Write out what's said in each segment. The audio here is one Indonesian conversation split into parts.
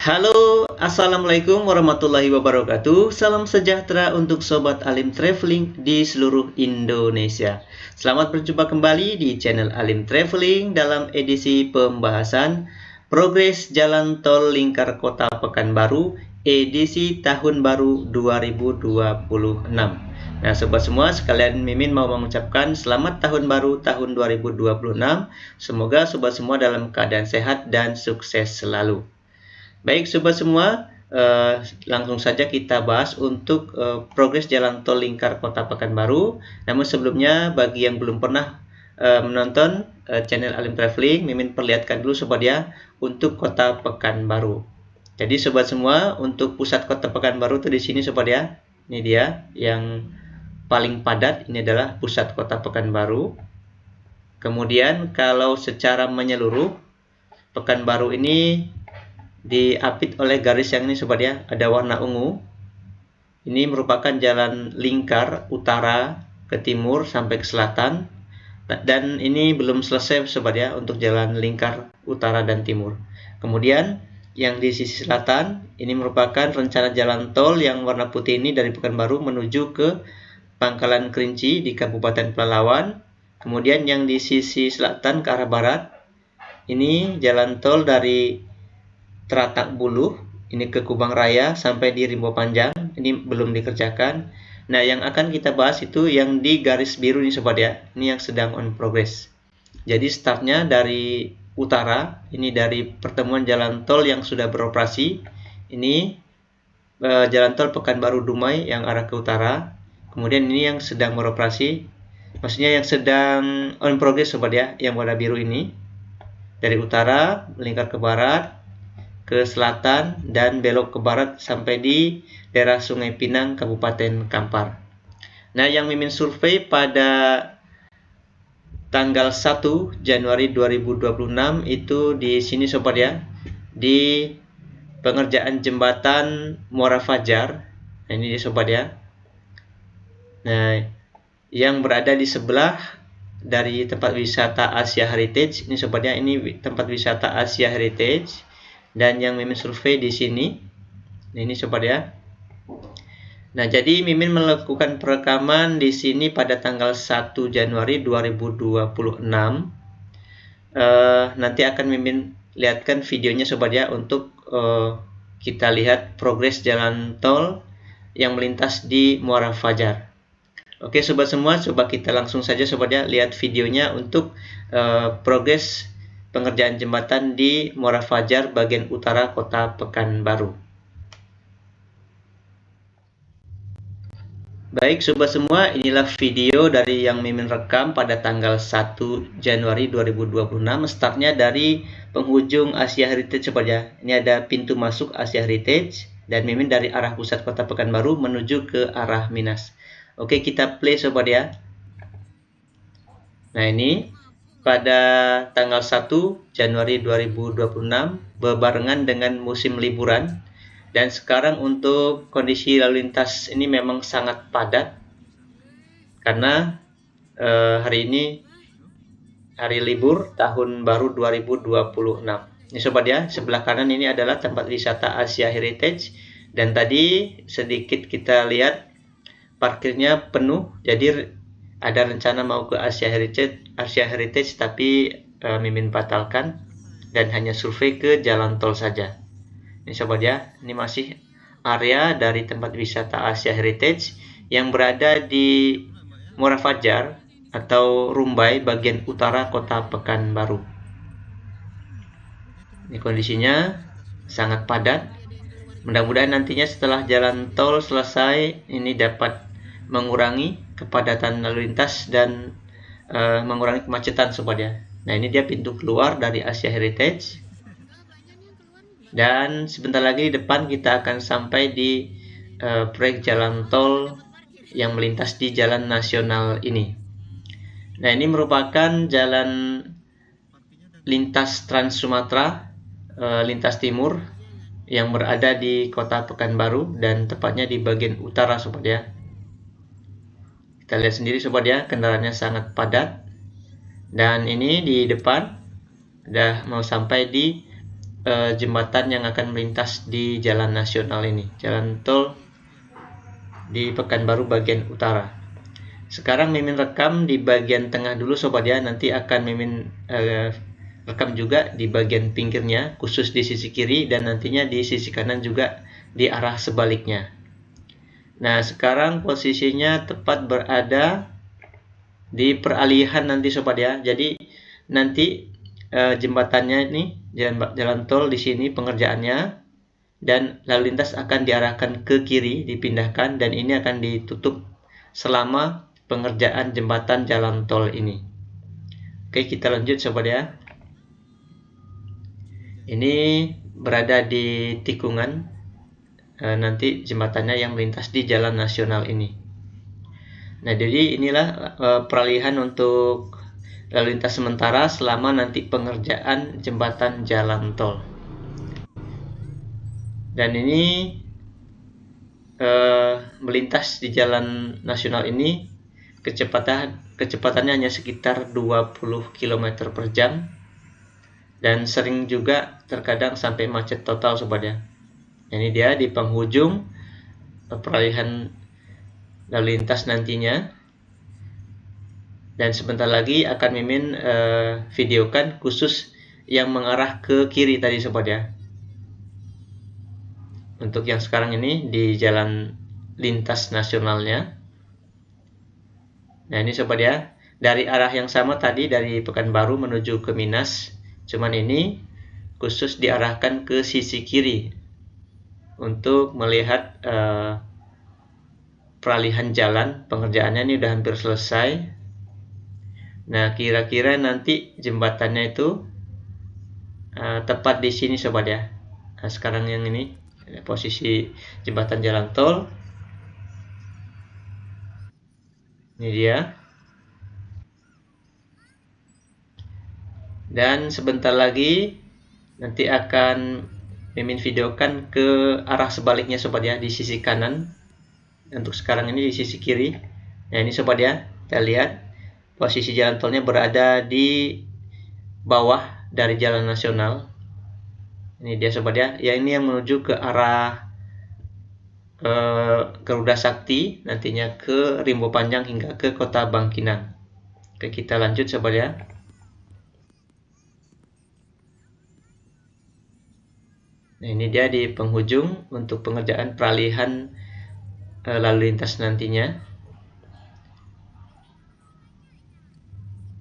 Halo, Assalamualaikum warahmatullahi wabarakatuh. Salam sejahtera untuk Sobat Alim Traveling di seluruh Indonesia. Selamat berjumpa kembali di channel Alim Traveling dalam edisi pembahasan Progres Jalan Tol Lingkar Kota Pekanbaru edisi Tahun Baru 2026. Nah, Sobat semua, sekalian Mimin mau mengucapkan selamat Tahun Baru tahun 2026. Semoga Sobat semua dalam keadaan sehat dan sukses selalu. Baik Sobat semua, langsung saja kita bahas untuk progres jalan tol lingkar Kota Pekanbaru. Namun sebelumnya, bagi yang belum pernah menonton channel Alim Traveling, Mimin perlihatkan dulu Sobat ya untuk Kota Pekanbaru. Jadi Sobat semua, untuk pusat Kota Pekanbaru itu di sini Sobat ya. Ini dia yang paling padat, ini adalah pusat Kota Pekanbaru. Kemudian kalau secara menyeluruh, Pekanbaru ini diapit oleh garis yang ini Sobat ya, ada warna ungu. Ini merupakan jalan lingkar utara ke timur sampai ke selatan, dan ini belum selesai Sobat ya untuk jalan lingkar utara dan timur. Kemudian yang di sisi selatan ini merupakan rencana jalan tol yang warna putih ini dari Pekanbaru menuju ke Pangkalan Kerinci di Kabupaten Pelalawan. Kemudian yang di sisi selatan ke arah barat ini jalan tol dari Teratak Buluh ini ke Kubang Raya sampai di Rimbo Panjang, ini belum dikerjakan. Nah, yang akan kita bahas itu yang di garis biru ini Sobat ya, ini yang sedang on progress. Jadi startnya dari utara, ini dari pertemuan jalan tol yang sudah beroperasi. Ini jalan tol Pekanbaru Dumai yang arah ke utara. Kemudian ini yang sedang beroperasi, maksudnya yang sedang on progress Sobat ya, yang warna biru ini. Dari utara melingkar ke barat, ke selatan, dan belok ke barat sampai di daerah Sungai Pinang, Kabupaten Kampar. Nah, yang Mimin survei pada tanggal 1 Januari 2026 itu di sini Sobat ya, di pengerjaan jembatan Muara Fajar. Nah, ini dia Sobat ya. Nah, yang berada di sebelah dari tempat wisata Asia Heritage, ini Sobat ya, ini tempat wisata Asia Heritage. Dan yang Mimin survei di sini, ini Sobat ya. Nah, jadi Mimin melakukan perekaman di sini pada tanggal 1 Januari 2026. Nanti akan Mimin lihatkan videonya Sobat ya untuk kita lihat progres jalan tol yang melintas di Muara Fajar. Oke Sobat semua, coba kita langsung saja Sobat ya lihat videonya untuk progres pengerjaan jembatan di Muara Fajar bagian utara Kota Pekanbaru. Baik Sobat semua, inilah video dari yang Mimin rekam pada tanggal 1 Januari 2026. Startnya dari penghujung Asia Heritage Sobat ya. Ini ada pintu masuk Asia Heritage, dan Mimin dari arah pusat Kota Pekanbaru menuju ke arah Minas. Oke, kita play Sobat ya. Nah, ini pada tanggal 1 Januari 2026 berbarengan dengan musim liburan, dan sekarang untuk kondisi lalu lintas ini memang sangat padat karena hari ini hari libur tahun baru 2026. Ini Sobat ya, sebelah kanan ini adalah tempat wisata Asia Heritage, dan tadi sedikit kita lihat parkirnya penuh, jadi ada rencana mau ke Asia Heritage tapi Mimin batalkan dan hanya survei ke jalan tol saja. Ini Sobat ya, ini masih area dari tempat wisata Asia Heritage yang berada di Muara Fajar atau Rumbai bagian utara Kota Pekanbaru. Ini kondisinya sangat padat. Mudah-mudahan nantinya setelah jalan tol selesai ini dapat mengurangi kepadatan lalu lintas dan mengurangi kemacetan Sobat ya. Nah, ini dia pintu keluar dari Asia Heritage, dan sebentar lagi di depan kita akan sampai di proyek jalan tol yang melintas di jalan nasional ini. Nah, ini merupakan jalan lintas Trans Sumatera lintas timur yang berada di Kota Pekanbaru dan tepatnya di bagian utara Sobat ya. Kita lihat sendiri Sobat ya, kendaraannya sangat padat, dan ini di depan udah mau sampai di jembatan yang akan melintas di jalan nasional ini, jalan tol di Pekanbaru bagian utara. Sekarang Mimin rekam di bagian tengah dulu sobat ya, nanti akan Mimin rekam juga di bagian pinggirnya, khusus di sisi kiri dan nantinya di sisi kanan juga di arah sebaliknya. Nah, sekarang posisinya tepat berada di peralihan nanti sobat ya. Jadi nanti jembatannya ini jalan tol di sini pengerjaannya, dan lalu lintas akan diarahkan ke kiri, dipindahkan, dan ini akan ditutup selama pengerjaan jembatan jalan tol ini. Oke, kita lanjut sobat ya. Ini berada di tikungan nanti jembatannya yang melintas di jalan nasional ini. Nah, jadi inilah peralihan untuk lalu lintas sementara selama nanti pengerjaan jembatan jalan tol. Dan ini melintas di jalan nasional ini kecepatannya hanya sekitar 20 km per jam, dan sering juga terkadang sampai macet total sobat ya. Ini dia di penghujung peralihan lalu lintas nantinya, dan sebentar lagi akan Mimin videokan khusus yang mengarah ke kiri tadi sobat ya. Untuk yang sekarang ini di jalan lintas nasionalnya. Nah, ini sobat ya, dari arah yang sama tadi dari Pekanbaru menuju ke Minas, cuman ini khusus diarahkan ke sisi kiri untuk melihat peralihan jalan. Pengerjaannya ini udah hampir selesai. Nah, kira-kira nanti jembatannya itu tepat di sini sobat ya. Nah, sekarang yang ini posisi jembatan jalan tol. Ini dia. Dan sebentar lagi nanti akan Mimin videokan ke arah sebaliknya sobat ya, di sisi kanan. Untuk sekarang ini di sisi kiri. Nah, ini sobat ya, kita lihat posisi jalan tolnya berada di bawah dari jalan nasional. Ini dia sobat ya, ini yang menuju ke arah Garuda Sakti, nantinya ke Rimbo Panjang hingga ke Kota Bangkinang. Oke, kita lanjut sobat ya. Nah, ini dia di penghujung untuk pengerjaan peralihan lalu lintas nantinya.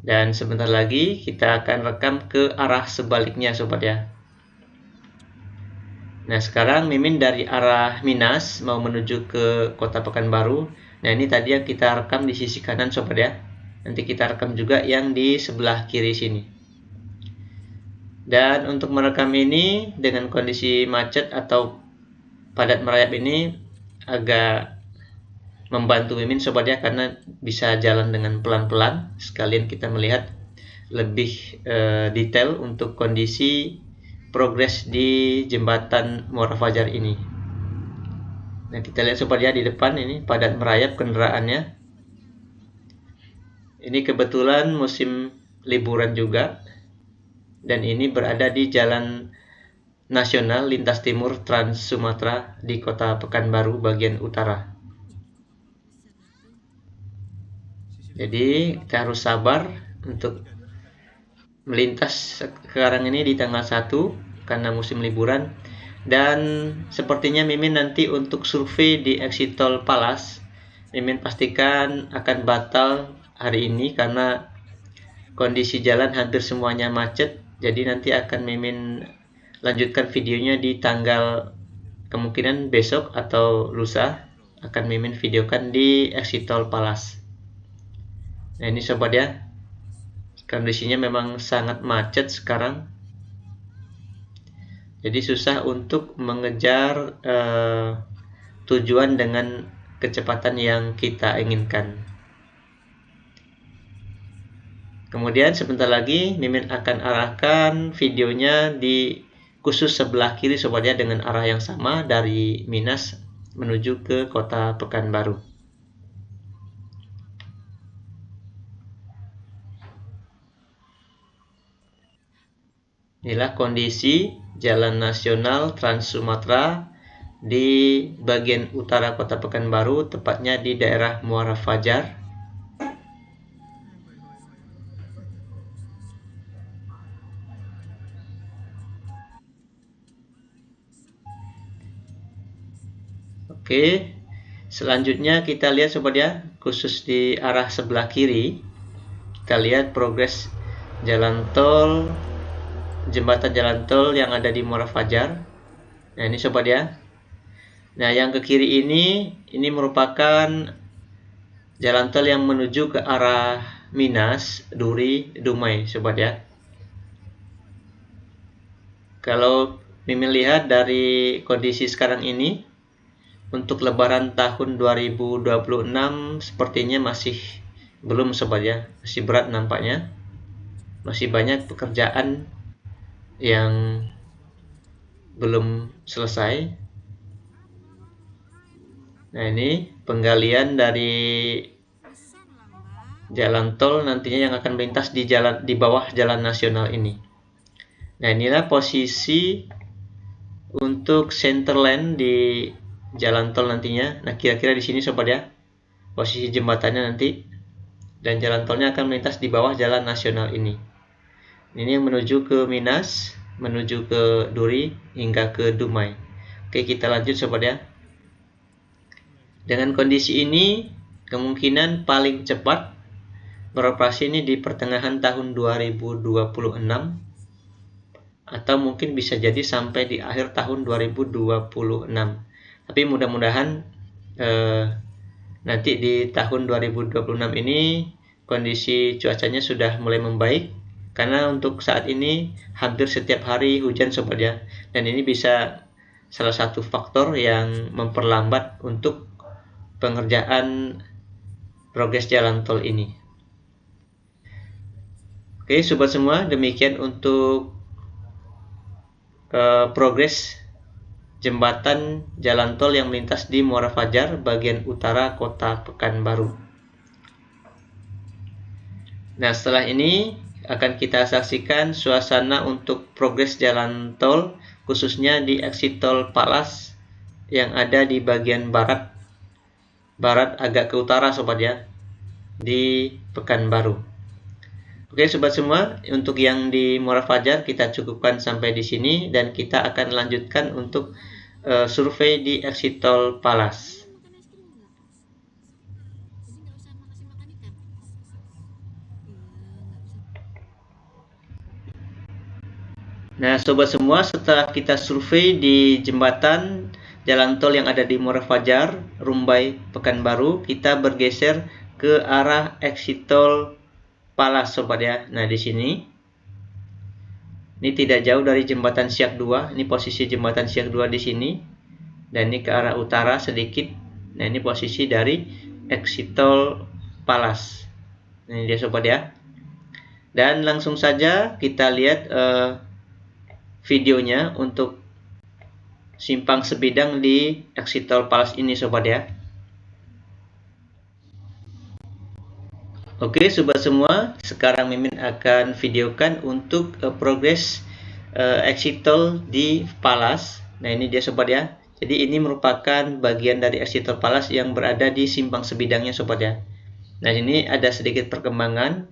Dan sebentar lagi kita akan rekam ke arah sebaliknya sobat ya. Nah, sekarang Mimin dari arah Minas mau menuju ke Kota Pekanbaru. Nah, ini tadi yang kita rekam di sisi kanan sobat ya. Nanti kita rekam juga yang di sebelah kiri sini. Dan untuk merekam ini dengan kondisi macet atau padat merayap ini agak membantu Mimin sobat ya, karena bisa jalan dengan pelan-pelan. Sekalian kita melihat lebih detail untuk kondisi progres di jembatan Muara Fajar ini. Nah, kita lihat sobat ya, di depan ini padat merayap kendaraannya. Ini kebetulan musim liburan juga, dan ini berada di jalan nasional lintas timur Trans Sumatera di Kota Pekanbaru bagian utara. Jadi kita harus sabar untuk melintas sekarang ini di tanggal 1 karena musim liburan. Dan sepertinya Mimin nanti untuk survei di exit tol Palas, Mimin pastikan akan batal hari ini karena kondisi jalan hampir semuanya macet. Jadi nanti akan Mimin lanjutkan videonya di tanggal kemungkinan besok atau lusa, akan Mimin videokan di exit tol Palas. Nah, ini sobat ya, kondisinya memang sangat macet sekarang. Jadi susah untuk mengejar tujuan dengan kecepatan yang kita inginkan. Kemudian sebentar lagi Mimin akan arahkan videonya di khusus sebelah kiri sobat ya, dengan arah yang sama dari Minas menuju ke Kota Pekanbaru. Inilah kondisi Jalan Nasional Trans Sumatera di bagian utara Kota Pekanbaru, tepatnya di daerah Muara Fajar. Oke, selanjutnya kita lihat sobat ya, khusus di arah sebelah kiri, kita lihat progres jalan tol, jembatan jalan tol yang ada di Muara Fajar. Nah ini sobat ya. Nah yang ke kiri ini merupakan jalan tol yang menuju ke arah Minas, Duri, Dumai sobat ya. Kalau Mimin lihat dari kondisi sekarang ini, untuk lebaran tahun 2026 sepertinya masih belum sobat ya, masih berat nampaknya. Masih banyak pekerjaan yang belum selesai. Nah ini penggalian dari jalan tol nantinya yang akan melintas di bawah jalan nasional ini. Nah inilah posisi untuk center line di jalan tol nantinya. Nah kira-kira di sini sobat ya, posisi jembatannya nanti, dan jalan tolnya akan melintas di bawah jalan nasional ini. Ini yang menuju ke Minas, menuju ke Duri, hingga ke Dumai. Oke, kita lanjut sobat ya. Dengan kondisi ini, kemungkinan paling cepat beroperasi ini di pertengahan tahun 2026, atau mungkin bisa jadi sampai di akhir tahun 2026. Tapi mudah-mudahan nanti di tahun 2026 ini kondisi cuacanya sudah mulai membaik. Karena untuk saat ini hampir setiap hari hujan sobat ya, dan ini bisa salah satu faktor yang memperlambat untuk pengerjaan progres jalan tol ini. Oke sobat semua, demikian untuk progres jembatan jalan tol yang melintas di Muara Fajar bagian utara Kota Pekanbaru. Nah setelah ini akan kita saksikan suasana untuk progres jalan tol, khususnya di exit tol Palas yang ada di bagian barat agak ke utara sobat ya, di Pekanbaru. Oke sobat semua, untuk yang di Muara Fajar kita cukupkan sampai di sini, dan kita akan lanjutkan untuk survei di exit tol Palas. Nah sobat semua, setelah kita survei di jembatan jalan tol yang ada di Muara Fajar, Rumbai, Pekanbaru, kita bergeser ke arah exit tol Palas sobat ya. Nah di sini, ini tidak jauh dari jembatan Siak 2. Ini posisi jembatan Siak 2 di sini, dan ini ke arah utara sedikit. Nah ini posisi dari exit tol Palas. Ini dia sobat ya. Dan langsung saja kita lihat videonya untuk simpang sebidang di exit tol Palas ini sobat ya. Oke sobat semua, sekarang Mimin akan videokan untuk progres exit tol di Palas. Nah ini dia sobat ya. Jadi ini merupakan bagian dari exit tol Palas yang berada di simpang sebidangnya sobat ya. Nah ini ada sedikit perkembangan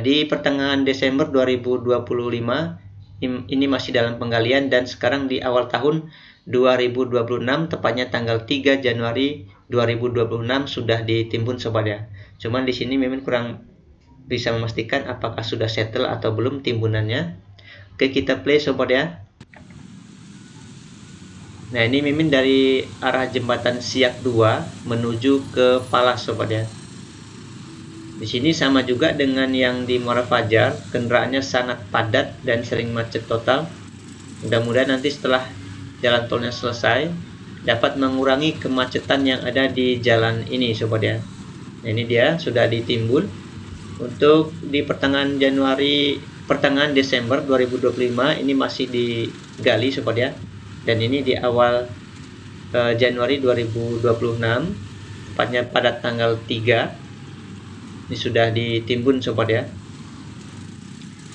di pertengahan Desember 2025. Ini masih dalam penggalian, dan sekarang di awal tahun 2026, tepatnya tanggal 3 Januari 2026 sudah ditimbun sobat ya. Cuman di sini Mimin kurang bisa memastikan apakah sudah settle atau belum timbunannya. Oke, kita play sobat ya. Nah, ini Mimin dari arah jembatan Siak 2 menuju ke Palas sobat ya. Di sini sama juga dengan yang di Muara Fajar, kendaraannya sangat padat dan sering macet total. Mudah-mudahan nanti setelah jalan tolnya selesai dapat mengurangi kemacetan yang ada di jalan ini sobat ya. Nah, ini dia sudah ditimbun untuk di pertengahan Desember 2025, ini masih digali sobat ya. Dan ini di awal Januari 2026, tepatnya pada tanggal 3. Ini sudah ditimbun sobat ya.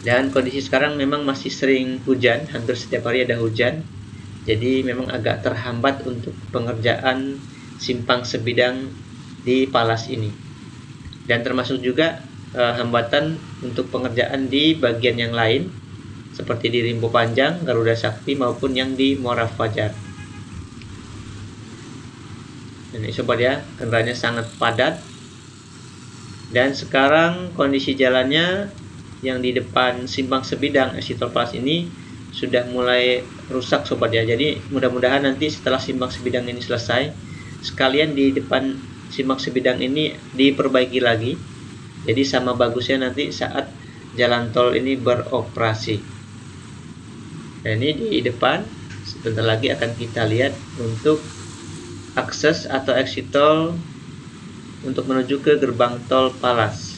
Dan kondisi sekarang memang masih sering hujan, hampir setiap hari ada hujan. Jadi memang agak terhambat untuk pengerjaan simpang sebidang di Palas ini. Dan termasuk juga hambatan untuk pengerjaan di bagian yang lain seperti di Rimbo Panjang, Garuda Sakti maupun yang di Muara Fajar. Ini sobat ya, kendaraannya sangat padat. Dan sekarang kondisi jalannya yang di depan simpang sebidang exit tol Palas ini sudah mulai rusak sobat ya. Jadi mudah-mudahan nanti setelah simpang sebidang ini selesai, sekalian di depan simpang sebidang ini diperbaiki lagi. Jadi sama bagusnya nanti saat jalan tol ini beroperasi. Dan ini di depan sebentar lagi akan kita lihat untuk akses atau exit tol untuk menuju ke gerbang tol Palas.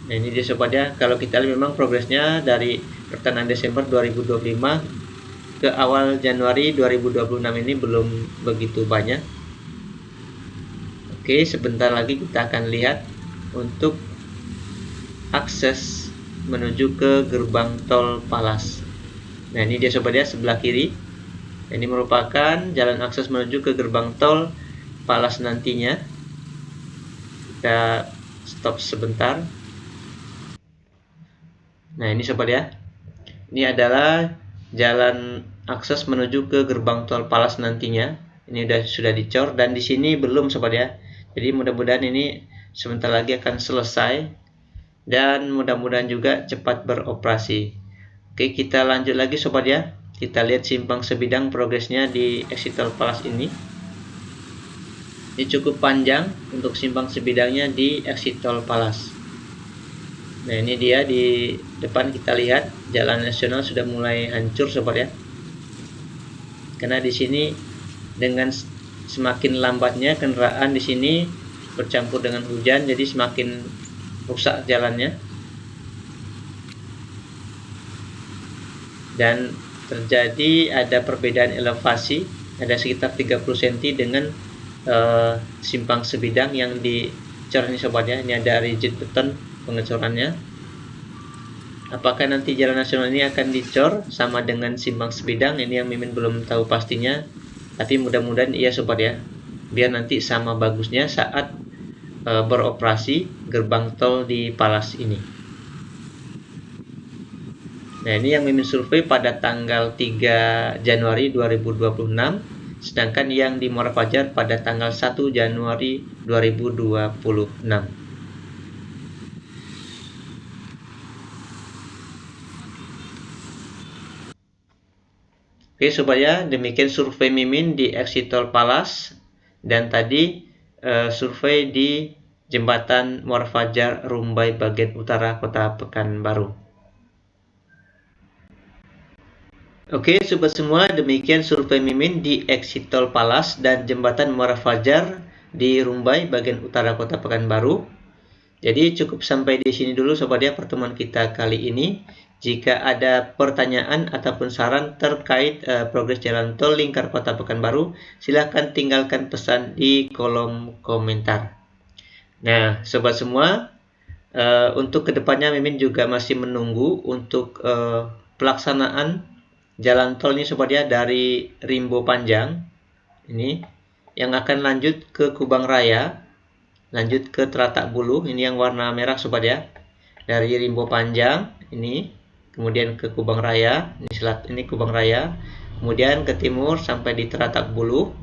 Nah ini dia sobat ya, kalau kita lihat memang progresnya dari pertengahan Desember 2025 ke awal Januari 2026 ini belum begitu banyak. Oke, sebentar lagi kita akan lihat untuk akses menuju ke gerbang tol Palas. Nah ini dia sobat ya, sebelah kiri. Ini merupakan jalan akses menuju ke gerbang tol Palas nantinya. Kita stop sebentar. Nah ini sobat ya, ini adalah jalan akses menuju ke gerbang tol Palas nantinya. Ini sudah dicor dan di sini belum sobat ya. Jadi mudah-mudahan ini sebentar lagi akan selesai dan mudah-mudahan juga cepat beroperasi. Oke, kita lanjut lagi sobat ya. Kita lihat simpang sebidang progresnya di exit tol Palas ini. Ini cukup panjang untuk simpang sebidangnya di exit tol Palas. Nah ini dia di depan kita lihat jalan nasional sudah mulai hancur sobat ya. Karena di sini dengan semakin lambatnya kendaraan di sini bercampur dengan hujan, jadi semakin rusak jalannya. Dan terjadi ada perbedaan elevasi, ada sekitar 30 cm dengan simpang sebidang yang dicor ini sobat ya. Ini ada rigid beton pengecorannya. Apakah nanti jalan nasional ini akan dicor sama dengan simpang sebidang, ini yang Mimin belum tahu pastinya, tapi mudah-mudahan iya sobat ya, biar nanti sama bagusnya saat beroperasi gerbang tol di Palas ini. Nah ini yang Mimin survei pada tanggal 3 Januari 2026, sedangkan yang di Muara Fajar pada tanggal 1 Januari 2026. Oke sobat ya, demikian survei Mimin di exit tol Palas dan tadi survei di jembatan Muara Fajar Rumbai bagian utara Kota Pekanbaru. Oke sobat semua, demikian survei Mimin di exit tol Palas dan jembatan Muara Fajar di Rumbai bagian utara Kota Pekanbaru. Jadi cukup sampai di sini dulu sobat ya pertemuan kita kali ini. Jika ada pertanyaan ataupun saran terkait progres jalan tol lingkar Kota Pekanbaru, silahkan tinggalkan pesan di kolom komentar. Nah, sobat semua, untuk kedepannya Mimin juga masih menunggu untuk pelaksanaan jalan tol ini sobat ya, dari Rimbo Panjang ini yang akan lanjut ke Kubang Raya, lanjut ke Teratak Bulu, ini yang warna merah sobat ya. Dari Rimbo Panjang ini kemudian ke Kubang Raya, ini Kubang Raya, kemudian ke timur sampai di Teratak Bulu,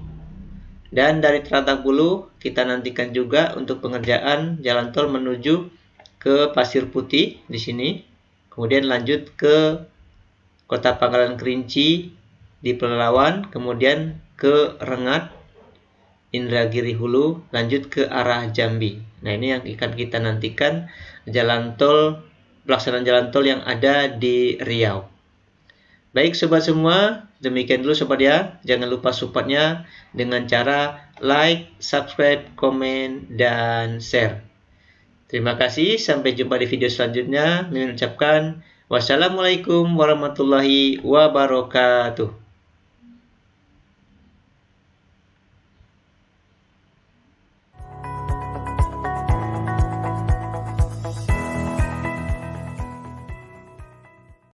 dan dari Teratak Bulu kita nantikan juga untuk pengerjaan jalan tol menuju ke Pasir Putih di sini, kemudian lanjut ke Kota Pangkalan Kerinci di Pelalawan, kemudian ke Rengat, Indragiri Hulu, lanjut ke arah Jambi. Nah ini yang akan kita nantikan jalan tol, pelaksanaan jalan tol yang ada di Riau. Baik sobat semua, demikian dulu sobat ya. Jangan lupa supportnya dengan cara like, subscribe, komen, dan share. Terima kasih, sampai jumpa di video selanjutnya. Mimin ucapkan wassalamualaikum warahmatullahi wabarakatuh.